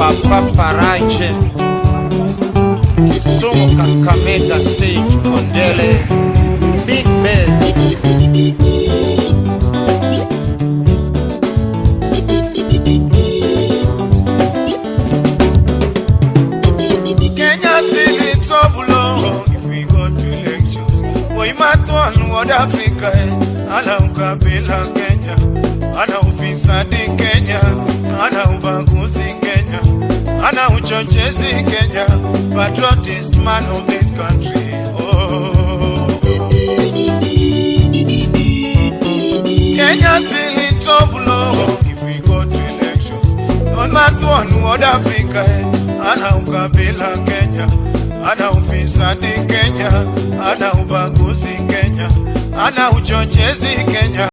Papa Faraje, Kisumu Kakamega Stage, Kondele, Big Bass. Kenya still in trouble if we go to elections. We might one World Africa, ana ukabila Kenya, ana ufisadi Kenya, ana ubaguzi Kenya, ana uchochezi Kenya, patriotist man of this country. Oh, Kenya still in trouble if we go to elections. On that one World Africa, ana ukabila Kenya, ana ufisadi Kenya, ana ubaguzi Kenya, ana uchochezi Kenya.